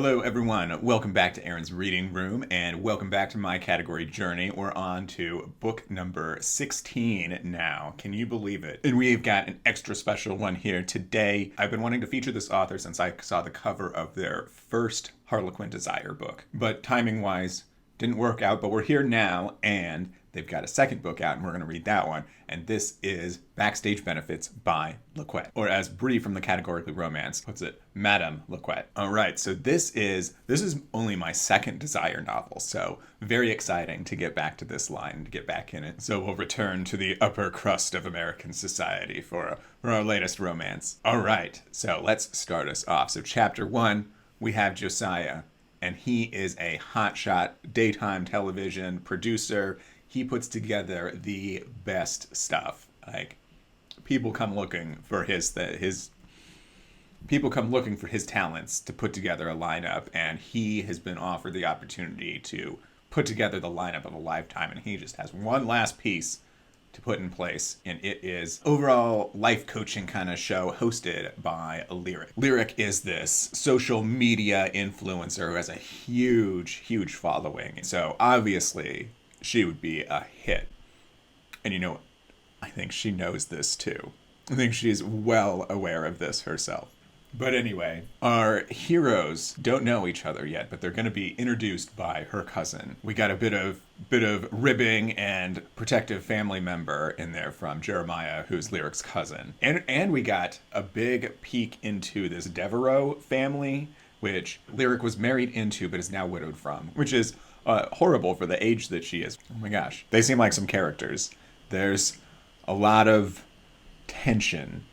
Hello everyone, welcome back to Aaron's Reading Room, and welcome back to my category journey. We're on to book number 16 now. Can you believe it? And we've got an extra special one here today. I've been wanting to feature this author since I saw the cover of their first Harlequin Desire book. But timing-wise, didn't work out, but we're here now, and they've got a second book out, and we're going to read that one. And this is Backstage Benefits by Laquette. Or as Bree from the Categorically Romance puts it, Madame Laquette. All right, so this is only my second Desire novel, so very exciting to get back to this line and to get back in it. So we'll return to the upper crust of American society for our latest romance. All right, so let's start us off. So chapter 1, we have Josiah, and he is a hotshot daytime television producer. He puts together the best stuff. Like, people come looking for his talents to put together a lineup, and he has been offered the opportunity to put together the lineup of a lifetime, and he just has one last piece to put in place, and it is overall life coaching kind of show hosted by Lyric. Lyric is this social media influencer who has a huge following, so obviously she would be a hit. And you know, I think she knows this too. I think she's well aware of this herself. But anyway, our heroes don't know each other yet, but they're going to be introduced by her cousin. We got a bit of ribbing and protective family member in there from Jeremiah, who's Lyric's cousin. And we got a big peek into this Devereaux family, which Lyric was married into but is now widowed from, which is horrible for the age that she is. Oh my gosh. They seem like some characters. There's a lot of tension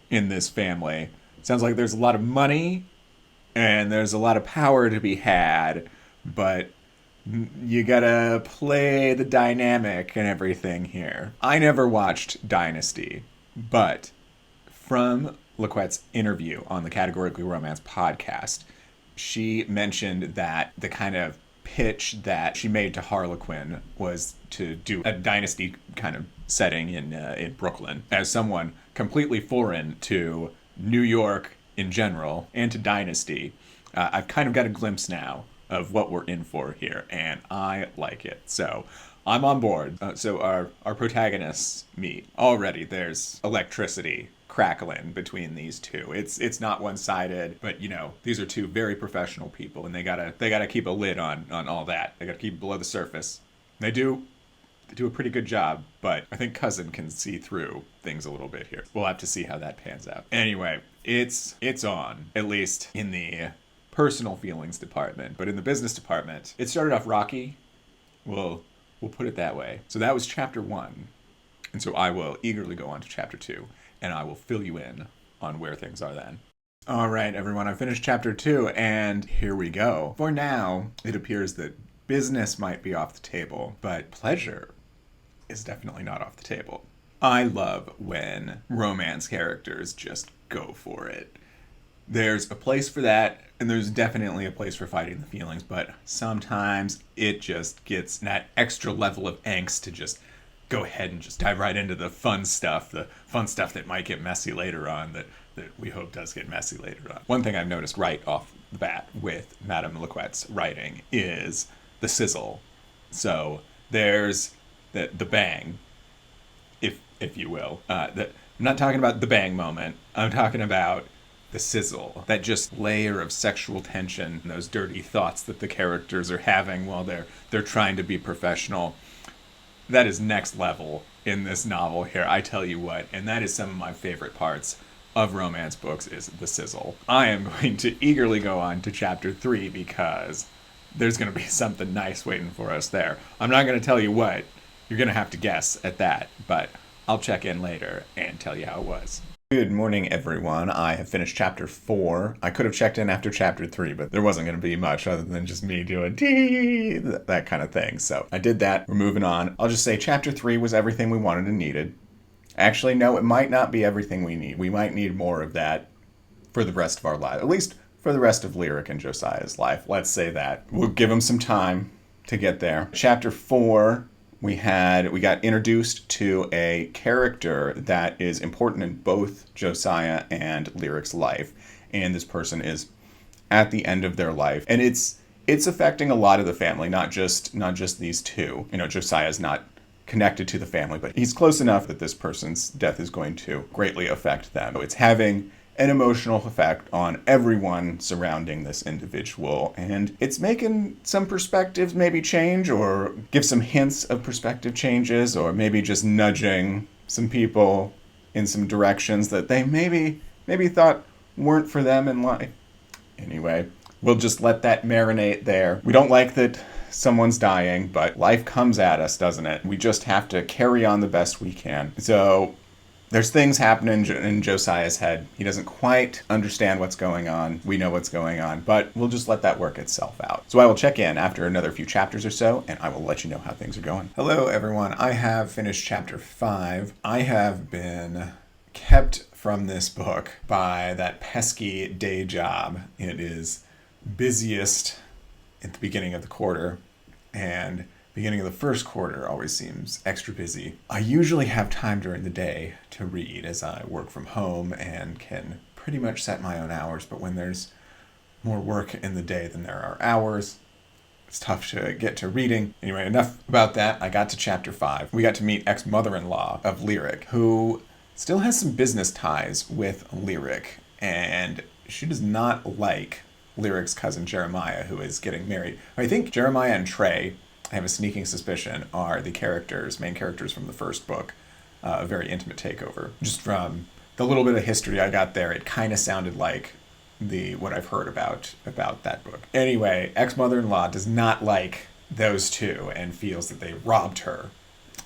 in this family. Sounds like there's a lot of money and there's a lot of power to be had, but you gotta play the dynamic and everything here. I never watched Dynasty, but from Laquette's interview on the Categorically Romance podcast, she mentioned that the kind of pitch that she made to Harlequin was to do a Dynasty kind of setting in Brooklyn as someone completely foreign to New York in general and to Dynasty. I've kind of got a glimpse now of what we're in for here, and I like it. So I'm on board. So our protagonists meet. Already there's electricity crackling between these two. It's not one-sided, but you know, these are two very professional people, and they gotta keep a lid on all that. They gotta keep below the surface. They do a pretty good job, but I think Cousin can see through things a little bit here. We'll have to see how that pans out. Anyway, it's on, at least in the personal feelings department, but in the business department, it started off rocky. We'll put it that way. So that was chapter 1, and so I will eagerly go on to chapter 2, and I will fill you in on where things are then. All right, everyone, I finished chapter 2, and here we go. For now, it appears that business might be off the table, but pleasure is definitely not off the table. I love when romance characters just go for it. There's a place for that, and there's definitely a place for fighting the feelings, but sometimes it just gets that extra level of angst to just go ahead and just dive right into the fun stuff that might get messy later on, that we hope does get messy later on. One thing I've noticed right off the bat with Madame Laquette's writing is the sizzle. So there's the bang, if you will. I'm not talking about the bang moment. I'm talking about the sizzle, that just layer of sexual tension and those dirty thoughts that the characters are having while they're trying to be professional. That is next level in this novel here, I tell you what, and that is some of my favorite parts of romance books, is the sizzle. I am going to eagerly go on to chapter 3 because there's going to be something nice waiting for us there. I'm not going to tell you what. You're going to have to guess at that, but I'll check in later and tell you how it was. Good morning, everyone. I have finished chapter 4. I could have checked in after chapter 3, but there wasn't going to be much other than just me doing that kind of thing. So I did that. We're moving on. I'll just say chapter 3 was everything we wanted and needed. Actually, no, it might not be everything we need. We might need more of that for the rest of our lives, at least for the rest of Lyric and Josiah's life. Let's say that. We'll give them some time to get there. Chapter 4, we got introduced to a character that is important in both Josiah and Lyric's life, and this person is at the end of their life. And it's affecting a lot of the family, not just these two. Josiah's not connected to the family, but he's close enough that this person's death is going to greatly affect them. So it's having an emotional effect on everyone surrounding this individual, and it's making some perspectives maybe change, or give some hints of perspective changes, or maybe just nudging some people in some directions that they maybe thought weren't for them in life. Anyway, we'll just let that marinate there. We don't like that someone's dying, but life comes at us, doesn't it? We just have to carry on the best we can. So there's things happening in Josiah's head. He doesn't quite understand what's going on. We know what's going on, but we'll just let that work itself out. So I will check in after another few chapters or so, and I will let you know how things are going. Hello, everyone. I have finished chapter 5. I have been kept from this book by that pesky day job. It is busiest at the beginning of the quarter, and beginning of the first quarter always seems extra busy. I usually have time during the day to read as I work from home and can pretty much set my own hours, but when there's more work in the day than there are hours, it's tough to get to reading. Anyway, enough about that. I got to chapter 5. We got to meet ex-mother-in-law of Lyric, who still has some business ties with Lyric, and she does not like Lyric's cousin Jeremiah, who is getting married. I think Jeremiah and Trey, I have a sneaking suspicion, are the main characters from the first book. A very intimate takeover. Just from the little bit of history I got there, it kind of sounded like what I've heard about that book. Anyway, ex-mother-in-law does not like those two and feels that they robbed her,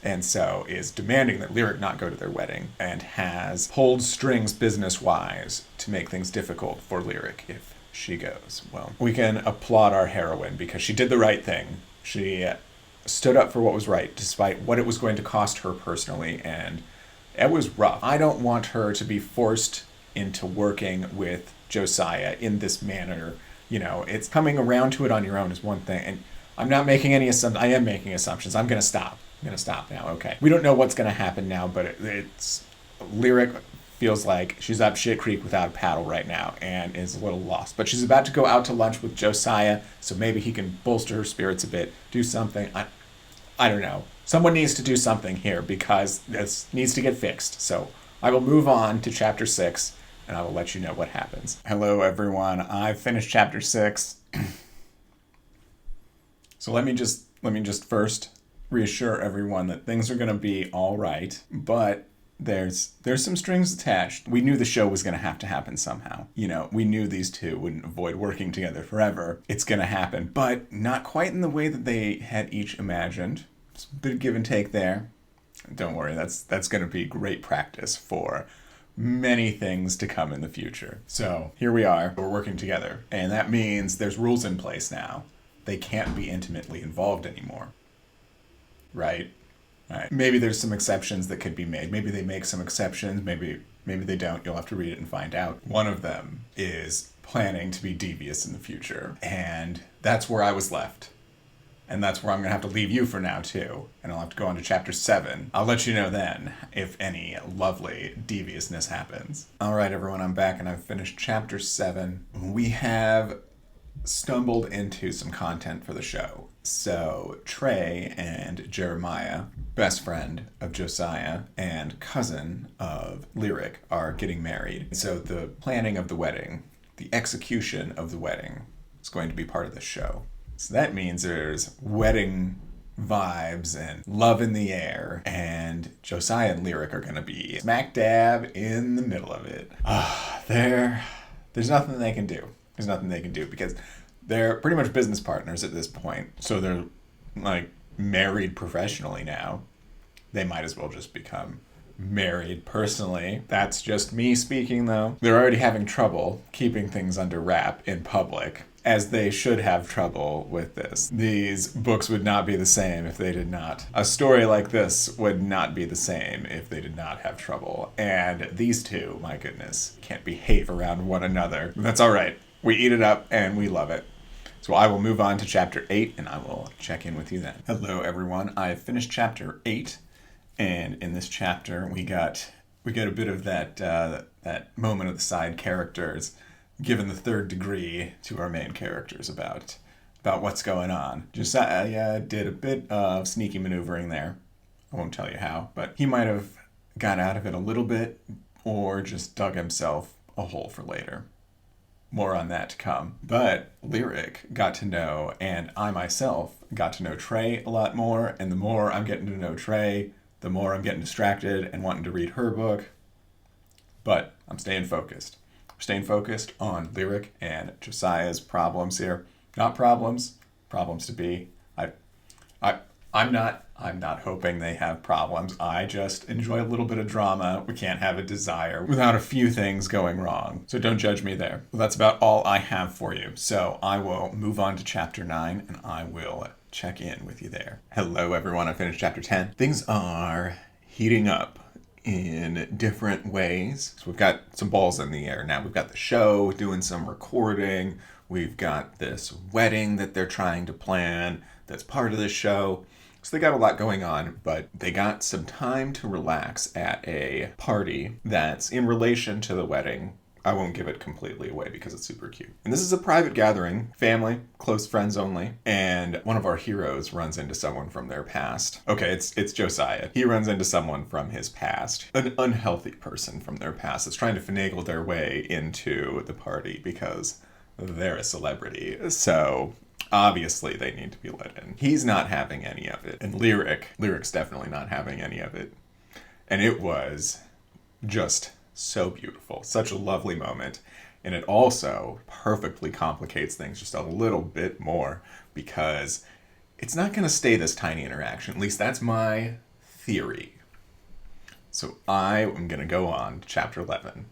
and so is demanding that Lyric not go to their wedding, and has pulled strings business-wise to make things difficult for Lyric if she goes. Well, we can applaud our heroine because she did the right thing. She stood up for what was right, despite what it was going to cost her personally, and it was rough. I don't want her to be forced into working with Josiah in this manner. It's coming around to it on your own is one thing, and I'm not making any assumptions. I am making assumptions. I'm going to stop. Now, okay. We don't know what's going to happen now, but it's Lyric feels like she's up shit creek without a paddle right now and is a little lost. But she's about to go out to lunch with Josiah, so maybe he can bolster her spirits a bit, do something. I don't know. Someone needs to do something here because this needs to get fixed. So I will move on to chapter 6, and I will let you know what happens. Hello, everyone. I've finished chapter 6. So let me just first reassure everyone that things are going to be all right, but there's some strings attached. We knew the show was going to have to happen somehow. We knew these two wouldn't avoid working together forever. It's going to happen, but not quite in the way that they had each imagined. It's a bit of give and take there. Don't worry, that's going to be great practice for many things to come in the future. So here we are, we're working together, and that means there's rules in place now. They can't be intimately involved anymore. Right? Right. Maybe there's some exceptions that could be made. Maybe they make some exceptions. Maybe they don't. You'll have to read it and find out. One of them is planning to be devious in the future. And that's where I was left. And that's where I'm going to have to leave you for now, too. And I'll have to go on to chapter 7. I'll let you know then if any lovely deviousness happens. All right, everyone, I'm back and I've finished chapter 7. We have stumbled into some content for the show. So Trey and Jeremiah, best friend of Josiah and cousin of Lyric, are getting married. So the planning of the wedding, the execution of the wedding, is going to be part of the show. So that means there's wedding vibes and love in the air, and Josiah and Lyric are going to be smack dab in the middle of it. There's nothing they can do. There's nothing they can do because they're pretty much business partners at this point. So they're like married professionally now. They might as well just become married personally. That's just me speaking, though. They're already having trouble keeping things under wrap in public, as they should have trouble with this. These books would not be the same if they did not. A story like this would not be the same if they did not have trouble. And these two, my goodness, can't behave around one another. That's all right. We eat it up and we love it. So I will move on to chapter 8 and I will check in with you then. Hello, everyone. I finished chapter 8, and in this chapter we got a bit of that moment of the side characters given the third degree to our main characters about what's going on. Josiah did a bit of sneaky maneuvering there. I won't tell you how, but he might have got out of it a little bit or just dug himself a hole for later. More on that to come. But Lyric got to know, and I myself got to know Trey a lot more, and the more I'm getting to know Trey, the more I'm getting distracted and wanting to read her book. But I'm staying focused. I'm staying focused on Lyric and Josiah's problems here. Not problems to be. I'm not hoping they have problems. I just enjoy a little bit of drama. We can't have a desire without a few things going wrong. So don't judge me there. Well, that's about all I have for you. So I will move on to chapter 9 and I will check in with you there. Hello, everyone. I finished chapter 10. Things are heating up in different ways. So we've got some balls in the air now. We've got the show doing some recording. We've got this wedding that they're trying to plan that's part of the show. So they got a lot going on, but they got some time to relax at a party that's in relation to the wedding. I won't give it completely away because it's super cute. And this is a private gathering, family, close friends only, and one of our heroes runs into someone from their past. Okay, it's Josiah. He runs into someone from his past, an unhealthy person from their past that's trying to finagle their way into the party because they're a celebrity. So obviously they need to be let in. He's not having any of it. And Lyric's definitely not having any of it. And it was just so beautiful. Such a lovely moment. And it also perfectly complicates things just a little bit more because it's not going to stay this tiny interaction. At least that's my theory. So I am going to go on to chapter 11.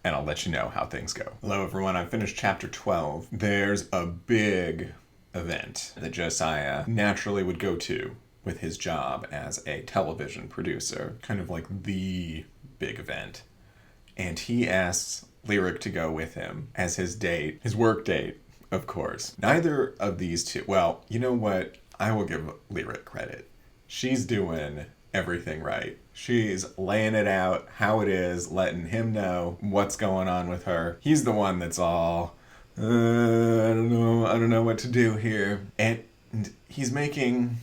And I'll let you know how things go. Hello, everyone. I finished chapter 12. There's a big event that Josiah naturally would go to with his job as a television producer. Kind of like the big event. And he asks Lyric to go with him as his date, his work date, of course. Neither of these two, well, you know what? I will give Lyric credit. She's doing everything right. She's laying it out how it is, letting him know what's going on with her. He's the one that's all, I don't know what to do here. And he's making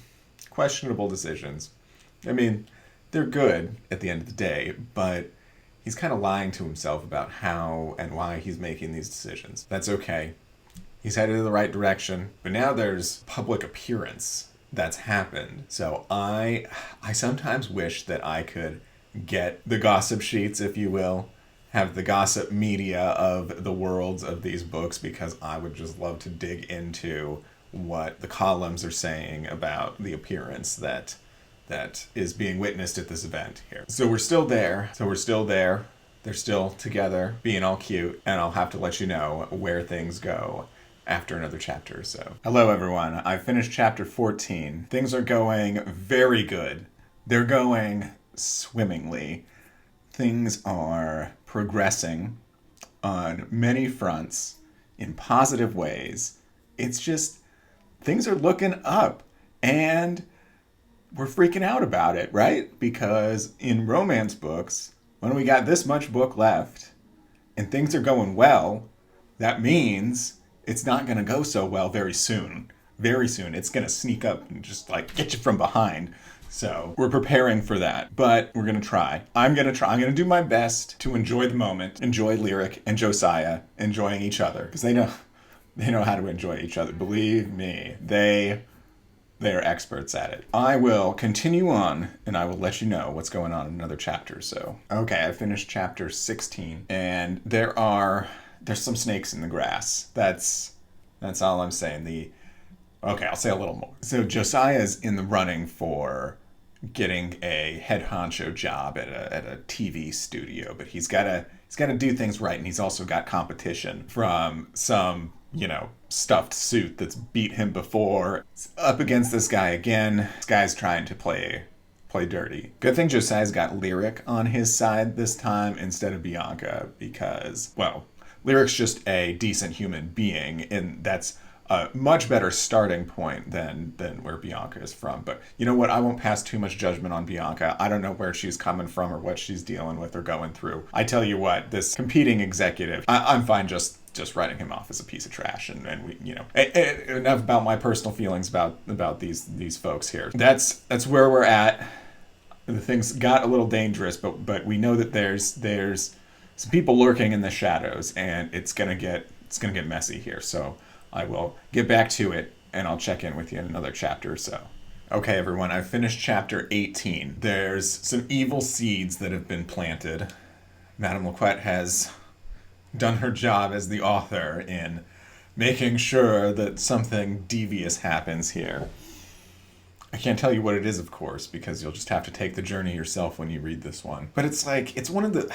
questionable decisions. I mean, they're good at the end of the day, but he's kind of lying to himself about how and why he's making these decisions. That's okay. He's headed in the right direction, but now there's public appearance that's happened. So I sometimes wish that I could get the gossip sheets, if you will, have the gossip media of the worlds of these books, because I would just love to dig into what the columns are saying about the appearance that is being witnessed at this event here. So we're still there. They're still together, being all cute, and I'll have to let you know where things go after another chapter or so. Hello, everyone. I finished chapter 14. Things are going very good. They're going swimmingly. Things are progressing on many fronts in positive ways. It's just, things are looking up, and we're freaking out about it, right? Because in romance books, when we got this much book left and things are going well, that means it's not going to go so well very soon. Very soon. It's going to sneak up and just like get you from behind. So we're preparing for that, but we're going to try. I'm going to do my best to enjoy the moment, enjoy Lyric and Josiah enjoying each other, because they know how to enjoy each other. Believe me, they are experts at it. I will continue on and I will let you know what's going on in another chapter. So, okay, I finished chapter 16 and there's some snakes in the grass. That's all I'm saying. Okay, I'll say a little more. So Josiah's in the running for getting a head honcho job at a TV studio, but he's got to do things right, and he's also got competition from some, stuffed suit that's beat him before. It's up against this guy again. This guy's trying to play dirty. Good thing Josiah's got Lyric on his side this time instead of Bianca, because, well, Lyric's just a decent human being, and that's a much better starting point than where Bianca is from. But you know what? I won't pass too much judgment on Bianca. I don't know where she's coming from or what she's dealing with or going through. I tell you what, this competing executive, I'm fine just writing him off as a piece of trash, and we, enough about my personal feelings about these folks here. That's where we're at. The things got a little dangerous, but we know that there's some people lurking in the shadows, and it's gonna get messy here. So I will get back to it, and I'll check in with you in another chapter or so. Okay, everyone, I've finished chapter 18. There's some evil seeds that have been planted. Madame Laquette has done her job as the author in making sure that something devious happens here. I can't tell you what it is, of course, because you'll just have to take the journey yourself when you read this one. But it's like, it's one of the,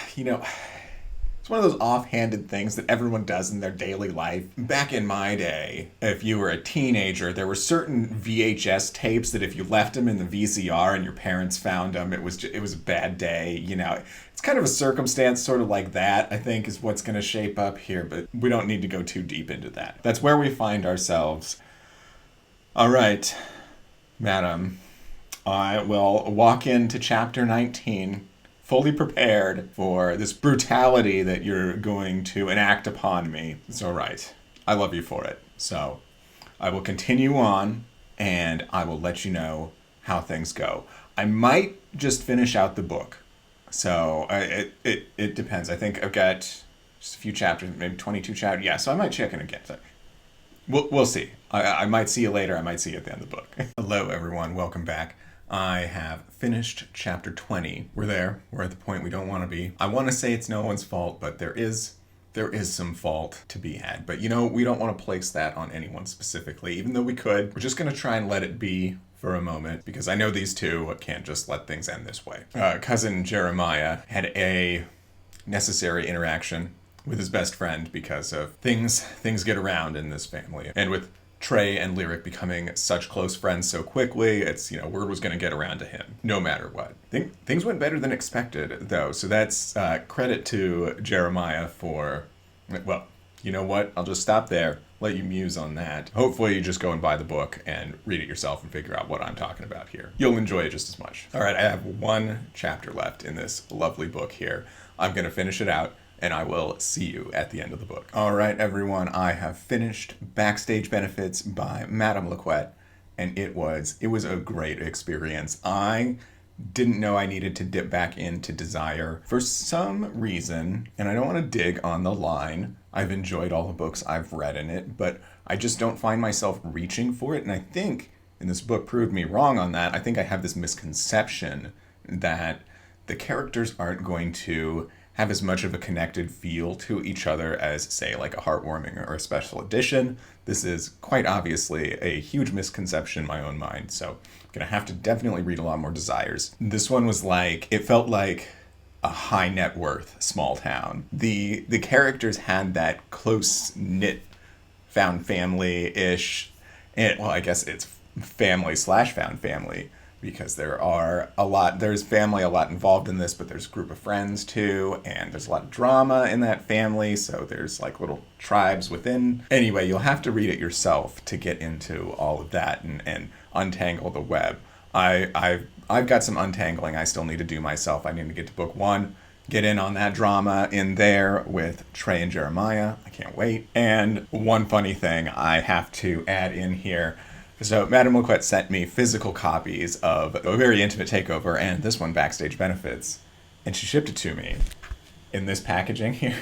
it's one of those offhanded things that everyone does in their daily life. Back in my day, if you were a teenager, there were certain VHS tapes that if you left them in the VCR and your parents found them, it was a bad day, It's kind of a circumstance sort of like that, I think, is what's going to shape up here, but we don't need to go too deep into that. That's where we find ourselves. All right, madam, I will walk into chapter 19 fully prepared for this brutality that you're going to enact upon me. It's all right. I love you for it. So I will continue on, and I will let you know how things go. I might just finish out the book. So it depends. I think I've got just a few chapters, maybe 22 chapters. Yeah, so I might check in again. So we'll see. I might see you later. I might see you at the end of the book. Hello, everyone. Welcome back. I have finished chapter 20. We're there. We're at the point we don't want to be. I want to say it's no one's fault, but there is some fault to be had. But we don't want to place that on anyone specifically, even though we could. We're just going to try and let it be for a moment, because I know these two can't just let things end this way. Cousin Jeremiah had a necessary interaction with his best friend because of things get around in this family. And with Trey and Lyric becoming such close friends so quickly, it's, word was going to get around to him, no matter what. Things went better than expected, though, so that's credit to Jeremiah for, well, you know what? I'll just stop there, let you muse on that. Hopefully you just go and buy the book and read it yourself and figure out what I'm talking about here. You'll enjoy it just as much. All right, I have one chapter left in this lovely book here. I'm going to finish it out, and I will see you at the end of the book. All right, everyone, I have finished Backstage Benefits by Madame Laquette, and it was a great experience. I didn't know I needed to dip back into Desire for some reason, and I don't want to dig on the line. I've enjoyed all the books I've read in it, but I just don't find myself reaching for it, and I think, and this book proved me wrong on that, I think I have this misconception that the characters aren't going to have as much of a connected feel to each other as, say, like a Heartwarming or a Special Edition. This is quite obviously a huge misconception in my own mind, so I'm going to have to definitely read a lot more Desires. This one was it felt like a high net worth small town. The characters had that close-knit found family-ish, and, well, I guess it's family/found family, because there's family a lot involved in this, but there's a group of friends too, and there's a lot of drama in that family, so there's little tribes within. Anyway, you'll have to read it yourself to get into all of that and untangle the web. I've got some untangling I still need to do myself. I need to get to book 1, get in on that drama in there with Trey and Jeremiah. I can't wait. And one funny thing I have to add in here. So Madame Laquette sent me physical copies of A Very Intimate Takeover and this one, Backstage Benefits, and she shipped it to me in this packaging here.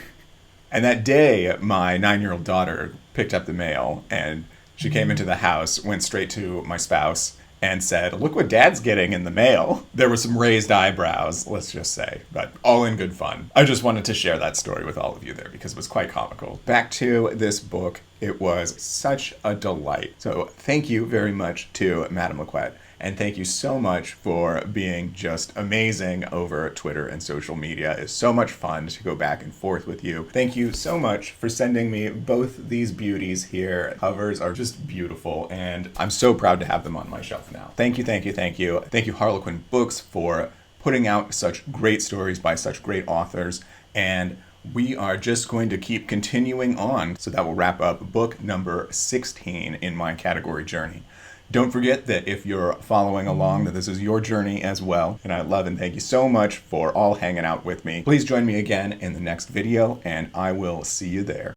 And that day, my 9-year-old daughter picked up the mail, and she came into the house, went straight to my spouse, and said, "Look what Dad's getting in the mail." There were some raised eyebrows, let's just say, but all in good fun. I just wanted to share that story with all of you there because it was quite comical. Back to this book. It was such a delight. So thank you very much to Madame Laquette, and thank you so much for being just amazing over Twitter and social media. It's so much fun to go back and forth with you. Thank you so much for sending me both these beauties here. Covers are just beautiful, and I'm so proud to have them on my shelf now. Thank you, thank you, thank you. Thank you, Harlequin Books, for putting out such great stories by such great authors, and we are just going to keep continuing on. So that will wrap up book number 16 in my category journey. Don't forget that if you're following along, that this is your journey as well. And I love and thank you so much for all hanging out with me. Please join me again in the next video, and I will see you there.